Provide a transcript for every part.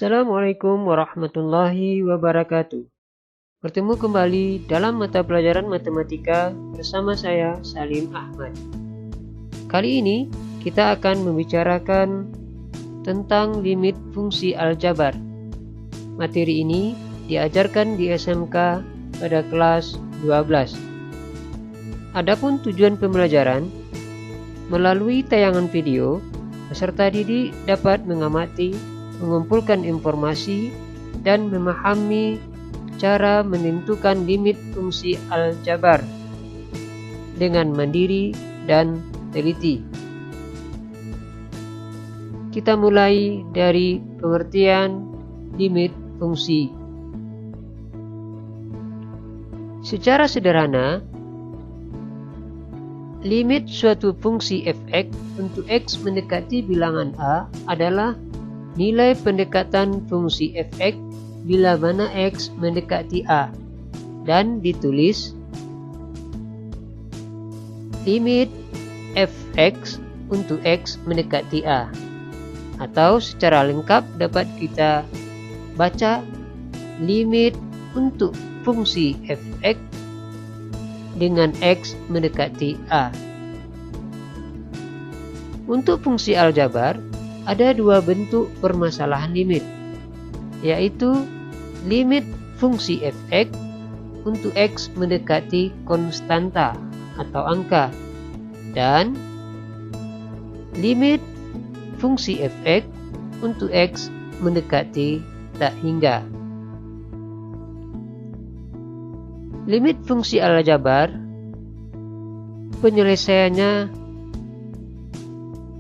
Assalamualaikum warahmatullahi wabarakatuh. Bertemu kembali dalam mata pelajaran matematika bersama saya Salim Ahmad. Kali ini kita akan membicarakan tentang limit fungsi aljabar. Materi ini diajarkan di SMK pada kelas 12. Adapun tujuan pembelajaran, melalui tayangan video, peserta didik dapat mengamati, mengumpulkan informasi, dan memahami cara menentukan limit fungsi aljabar dengan mandiri dan teliti. Kita mulai dari pengertian limit fungsi. Secara sederhana, limit suatu fungsi f(x) untuk x mendekati bilangan a adalah nilai pendekatan fungsi f(x) bila mana x mendekati a, dan ditulis limit f(x) untuk x mendekati a, atau secara lengkap dapat kita baca limit untuk fungsi f(x) dengan x mendekati a. Untuk fungsi aljabar ada dua bentuk permasalahan limit, yaitu limit fungsi f(x) untuk x mendekati konstanta atau angka, dan limit fungsi f(x) untuk x mendekati tak hingga. Limit fungsi aljabar penyelesaiannya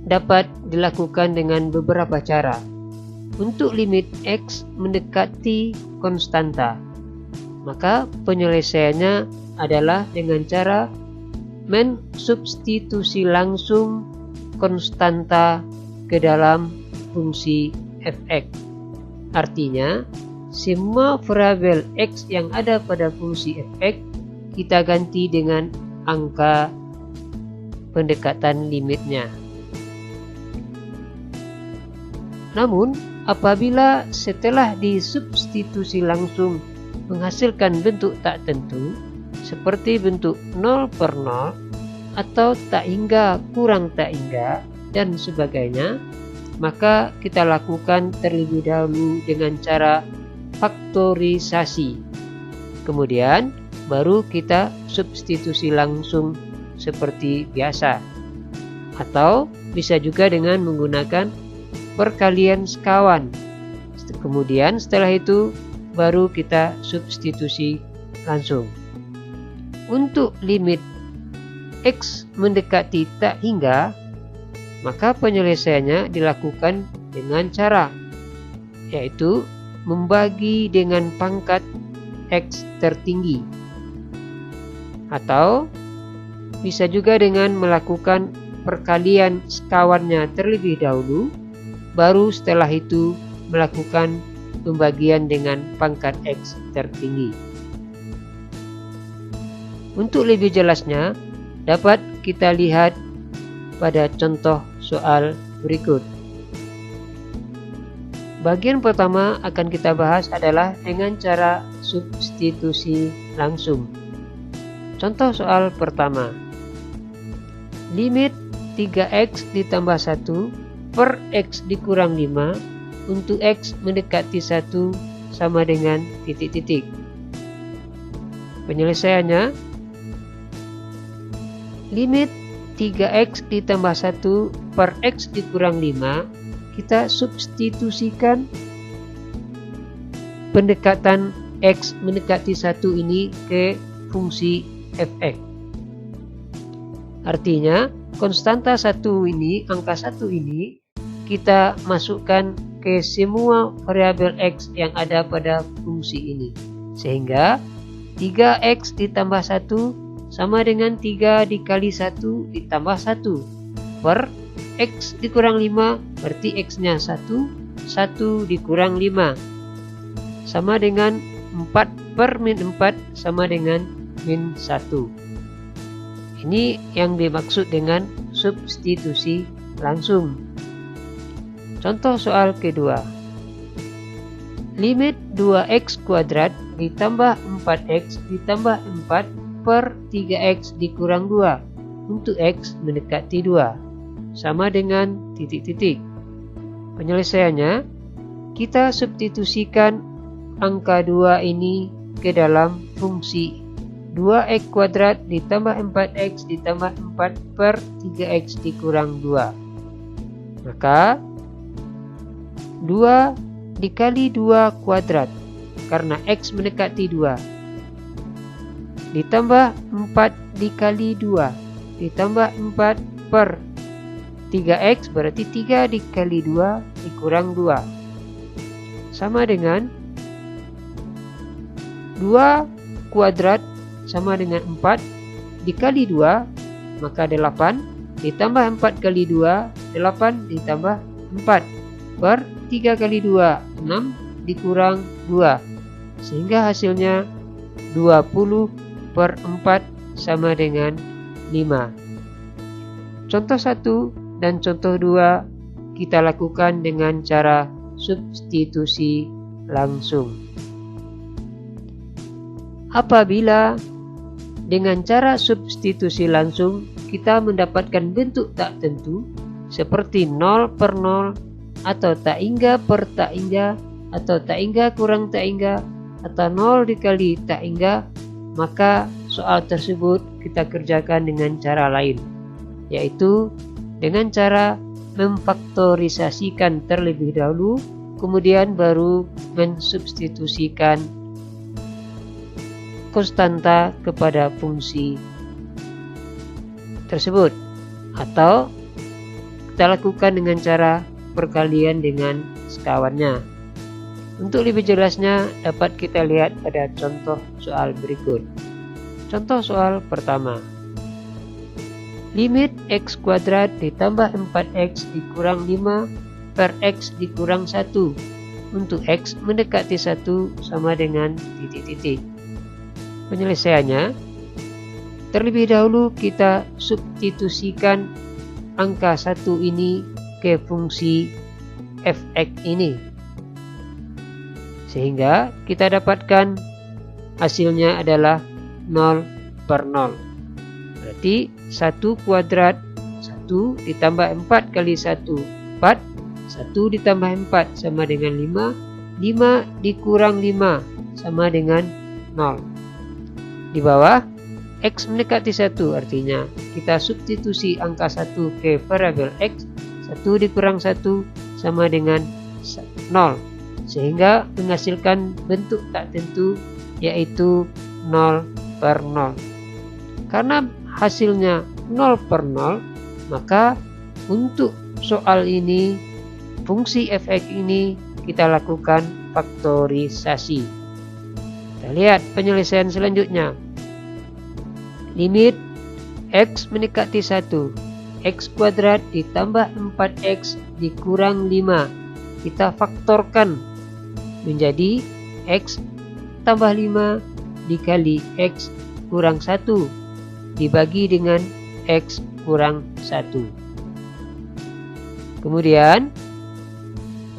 dapat dilakukan dengan beberapa cara. Untuk limit x mendekati konstanta, maka penyelesaiannya adalah dengan cara mensubstitusi langsung konstanta ke dalam fungsi f(x). Artinya, semua variabel x yang ada pada fungsi f(x) kita ganti dengan angka pendekatan limitnya. Namun, apabila setelah disubstitusi langsung menghasilkan bentuk tak tentu, seperti bentuk 0/0 atau tak hingga kurang tak hingga, dan sebagainya, maka kita lakukan terlebih dahulu dengan cara faktorisasi. Kemudian, baru kita substitusi langsung seperti biasa. Atau bisa juga dengan menggunakan perkalian sekawan. Kemudian setelah itu baru kita substitusi langsung. Untuk limit x mendekati tak hingga, maka penyelesaiannya dilakukan dengan cara, yaitu membagi dengan pangkat x tertinggi, atau bisa juga dengan melakukan perkalian sekawannya terlebih dahulu, baru setelah itu melakukan pembagian dengan pangkat x tertinggi. Untuk lebih jelasnya, dapat kita lihat pada contoh soal berikut. Bagian pertama akan kita bahas adalah dengan cara substitusi langsung. Contoh soal pertama. Limit 3x ditambah 1 per x dikurang 5 untuk x mendekati 1 sama dengan titik-titik. Penyelesaiannya, limit 3x ditambah 1 per x dikurang 5, kita substitusikan pendekatan x mendekati 1 ini ke fungsi f(x). Artinya, konstanta 1 ini, angka 1 ini, kita masukkan ke semua variabel x yang ada pada fungsi ini. Sehingga 3x ditambah 1 sama dengan 3 dikali 1 ditambah 1 per x dikurang 5, berarti x-nya 1, 1 dikurang 5 sama dengan 4 per min 4 sama dengan min 1. Ini yang dimaksud dengan substitusi langsung. Contoh soal kedua. limit 2x kuadrat ditambah 4x ditambah 4 per 3x dikurang 2 untuk x mendekati 2 sama dengan titik-titik. Penyelesaiannya, kita substitusikan angka 2 ini ke dalam fungsi 2x kuadrat ditambah 4x ditambah 4 per 3x dikurang 2. Maka 2 dikali 2 kuadrat karena x mendekati 2 ditambah 4 dikali 2 ditambah 4 per 3x berarti 3 dikali 2 dikurang 2 sama dengan 2 kuadrat sama dengan 4 dikali 2 maka 8 ditambah 4 kali 2 8 ditambah 4 per 3 kali 2 6 dikurang 2 sehingga hasilnya 20 per 4 sama dengan 5. Contoh 1 dan contoh 2 kita lakukan dengan cara substitusi langsung. Apabila dengan cara substitusi langsung kita mendapatkan bentuk tak tentu seperti 0 per 0 atau tak hingga per tak hingga atau tak hingga kurang tak hingga atau 0 dikali tak hingga, maka soal tersebut kita kerjakan dengan cara lain, yaitu dengan cara memfaktorisasikan terlebih dahulu, kemudian baru mensubstitusikan konstanta kepada fungsi tersebut, atau kita lakukan dengan cara perkalian dengan sekawannya. Untuk lebih jelasnya dapat kita lihat pada contoh soal berikut. Contoh soal pertama. Limit x kuadrat ditambah 4x dikurang 5 per x dikurang 1 untuk x mendekati 1 sama dengan titik-titik. Penyelesaiannya, terlebih dahulu kita substitusikan angka 1 ini ke fungsi fx ini, sehingga kita dapatkan hasilnya adalah 0 per 0. Berarti 1 kuadrat 1 ditambah 4 kali 1 4, 1 ditambah 4 sama dengan 5, 5 dikurang 5 sama dengan 0. Di bawah x mendekati 1 artinya kita substitusi angka 1 ke variabel x, 1 dikurang 1 sama dengan 0 sehingga menghasilkan bentuk tak tentu yaitu 0 per 0. Karena hasilnya 0 per 0, maka untuk soal ini fungsi fx ini kita lakukan faktorisasi. Kita lihat penyelesaian selanjutnya. Limit x mendekati 1, x kuadrat ditambah 4x dikurang 5 kita faktorkan menjadi x tambah 5 dikali x kurang 1 dibagi dengan x kurang 1. Kemudian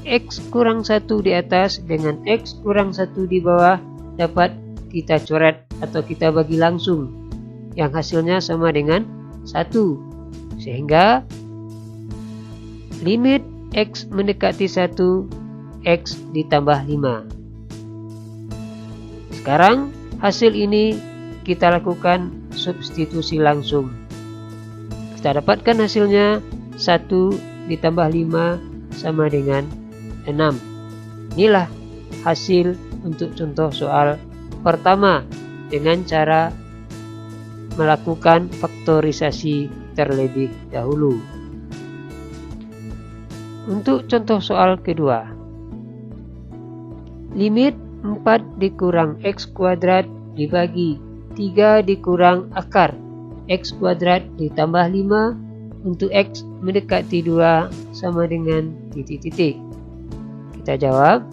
x kurang 1 di atas dengan x kurang 1 di bawah dapat kita coret atau kita bagi langsung, yang hasilnya sama dengan 1, sehingga limit x mendekati 1 x ditambah 5. Sekarang hasil ini kita lakukan substitusi langsung. Kita dapatkan hasilnya 1 ditambah 5 sama dengan 6. Inilah hasil untuk contoh soal pertama dengan cara melakukan faktorisasi terlebih dahulu. Untuk contoh soal kedua. Limit 4 dikurang x kuadrat dibagi 3 dikurang akar x kuadrat ditambah 5 untuk x mendekati 2 sama dengan titik-titik. Kita jawab.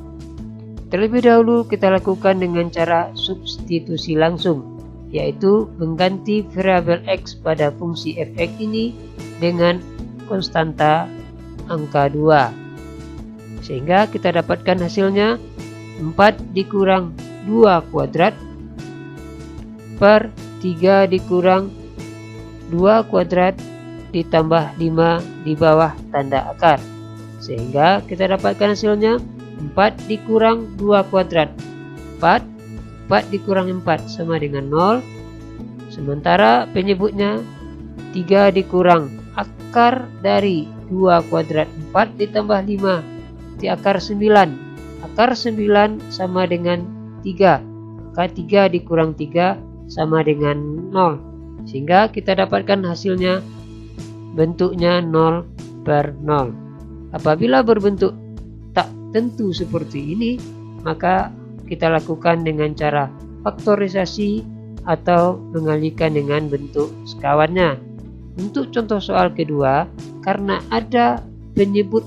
Terlebih dahulu kita lakukan dengan cara substitusi langsung, yaitu mengganti variabel x pada fungsi fx ini dengan konstanta angka 2. Sehingga kita dapatkan hasilnya 4 dikurang 2 kuadrat per 3 dikurang 2 kuadrat ditambah 5 di bawah tanda akar. Sehingga kita dapatkan hasilnya 4 dikurang 2 kuadrat 4 dikurang 4 sama dengan 0. Sementara penyebutnya 3 dikurang akar dari 2 kuadrat 4 ditambah 5 di akar 9. Akar 9 sama dengan 3. Maka 3 dikurang 3 sama dengan 0. Sehingga kita dapatkan hasilnya bentuknya 0 per 0. Apabila berbentuk tak tentu seperti ini, maka kita lakukan dengan cara faktorisasi atau mengalihkan dengan bentuk sekawannya. Untuk contoh soal kedua, karena ada penyebut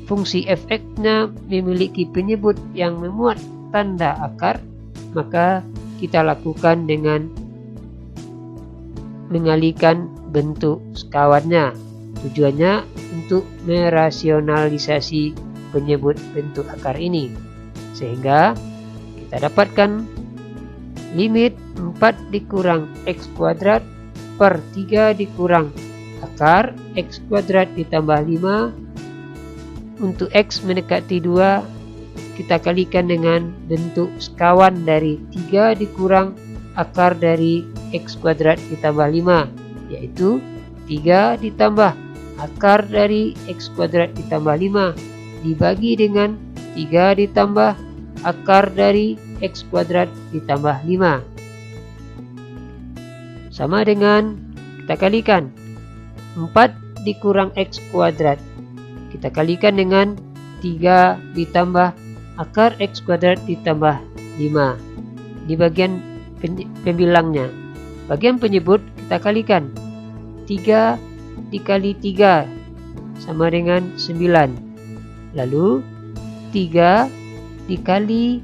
fungsi f(x)-nya memiliki penyebut yang memuat tanda akar, maka kita lakukan dengan mengalihkan bentuk sekawannya. Tujuannya untuk merasionalisasi penyebut bentuk akar ini. Sehingga kita dapatkan limit 4 dikurang x kuadrat per 3 dikurang akar x kuadrat ditambah 5. Untuk x mendekati 2, kita kalikan dengan bentuk sekawan dari 3 dikurang akar dari x kuadrat ditambah 5, yaitu 3 ditambah akar dari x kuadrat ditambah 5 dibagi dengan 3 ditambah akar dari x kuadrat ditambah 5. Sama dengan kita kalikan 4 dikurang x kuadrat. Kita kalikan dengan 3 ditambah akar x kuadrat ditambah 5 di bagian pembilangnya. Bagian penyebut kita kalikan 3 dikali 3 sama dengan 9. Lalu 3 dikali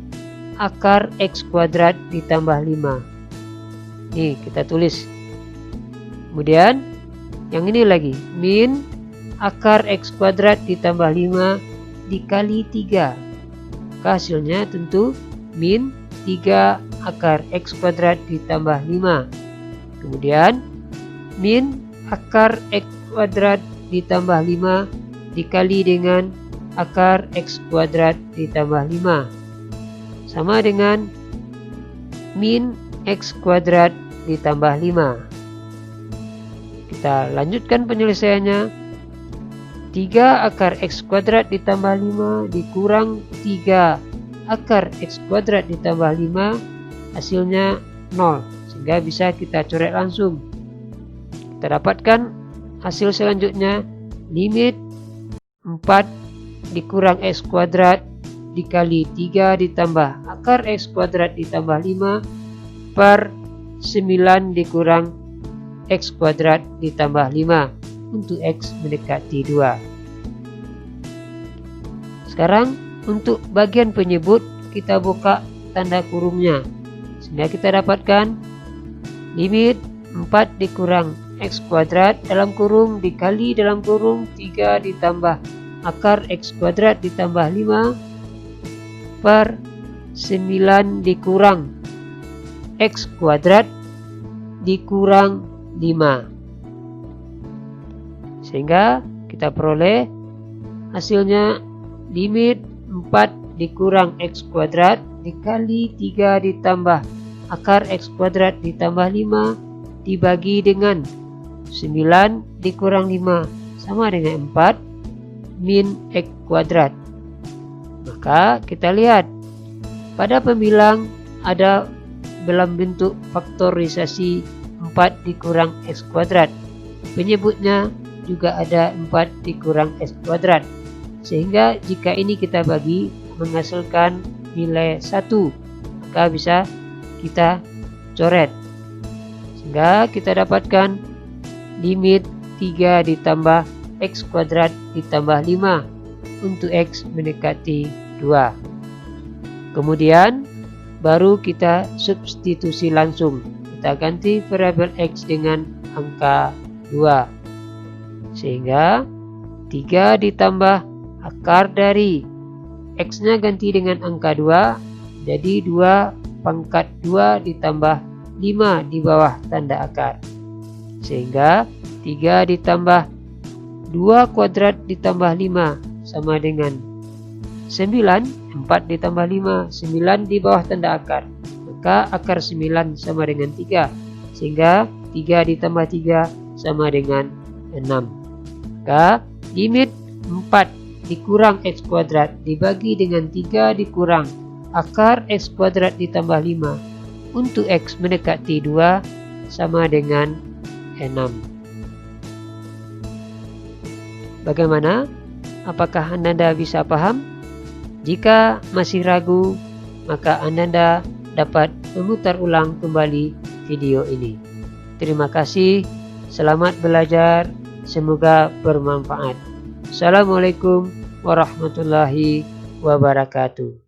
akar x kuadrat ditambah 5. Nih kita tulis. Kemudian yang ini lagi min akar x kuadrat ditambah 5 dikali 3. Maka hasilnya tentu min 3 akar x kuadrat ditambah 5. Kemudian min akar x kuadrat ditambah 5 dikali dengan akar x kuadrat ditambah 5. Sama dengan min x kuadrat ditambah 5. Kita lanjutkan penyelesaiannya. 3 akar x kuadrat ditambah 5 dikurang 3 akar x kuadrat ditambah 5, hasilnya 0. Sehingga bisa kita coret langsung. Kita dapatkan hasil selanjutnya limit 4 dikurang x kuadrat dikali 3 ditambah akar x kuadrat ditambah 5 per 9 dikurang x kuadrat ditambah 5 untuk x mendekati 2. Sekarang untuk bagian penyebut kita buka tanda kurungnya. Sehingga kita dapatkan limit 4 dikurang x kuadrat dalam kurung dikali dalam kurung 3 ditambah akar x kuadrat ditambah 5 per 9 dikurang x kuadrat dikurang 5. Sehingga kita peroleh hasilnya limit 4 dikurang x kuadrat dikali 3 ditambah akar x kuadrat ditambah 5 dibagi dengan 9 dikurang 5 sama dengan 4 min x kuadrat. Maka kita lihat pada pembilang ada dalam bentuk faktorisasi 4 dikurang x kuadrat. Penyebutnya juga ada 4 dikurang x kuadrat. Sehingga jika ini kita bagi menghasilkan nilai 1, maka bisa kita coret. Sehingga kita dapatkan limit 3 ditambah x kuadrat ditambah 5 untuk x mendekati 2. Kemudian baru kita substitusi langsung. Kita ganti variabel x dengan angka 2. Sehingga 3 ditambah akar dari X-nya ganti dengan angka 2, jadi 2 pangkat 2 ditambah 5 di bawah tanda akar. Sehingga 3 ditambah 2 kuadrat ditambah 5 sama dengan 9, 4 ditambah 5, 9 di bawah tanda akar. Maka akar 9 sama dengan 3, sehingga 3 ditambah 3 sama dengan 6. Maka limit 4 dikurang X kuadrat dibagi dengan 3 dikurang akar X kuadrat ditambah 5 untuk X mendekati 2 sama dengan 6. Bagaimana? Apakah Ananda bisa paham? Jika masih ragu, maka Ananda dapat memutar ulang kembali video ini. Terima kasih, selamat belajar, semoga bermanfaat. Assalamualaikum warahmatullahi wabarakatuh.